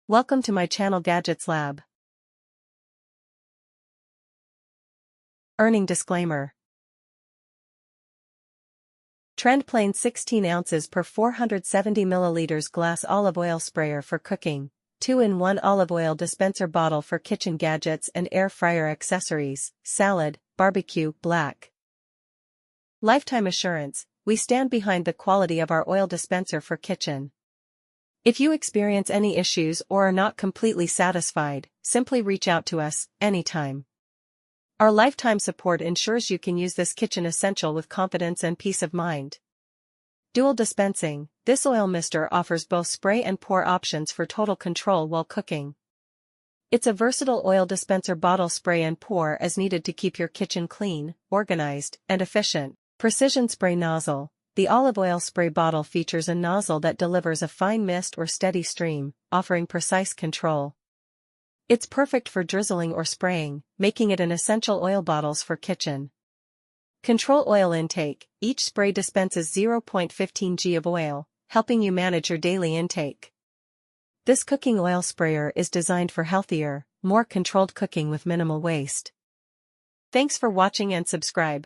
Welcome to my channel Gadgets Lab. Earning disclaimer. TrendPlain 16 ounces per 470 milliliters glass olive oil sprayer for cooking, 2-in-1 olive oil dispenser bottle for kitchen gadgets and air fryer accessories, salad, barbecue, black. Lifetime assurance, we stand behind the quality of our oil dispenser for kitchen. If you experience any issues or are not completely satisfied, simply reach out to us, anytime. Our lifetime support ensures you can use this kitchen essential with confidence and peace of mind. Dual dispensing, this oil mister offers both spray and pour options for total control while cooking. It's a versatile oil dispenser bottle spray and pour as needed to keep your kitchen clean, organized, and efficient. Precision spray nozzle. The olive oil spray bottle features a nozzle that delivers a fine mist or steady stream, offering precise control. It's perfect for drizzling or spraying, making it an essential oil bottles for kitchen. Control oil intake. Each spray dispenses 0.15 g of oil, helping you manage your daily intake. This cooking oil sprayer is designed for healthier, more controlled cooking with minimal waste. Thanks for watching and subscribe.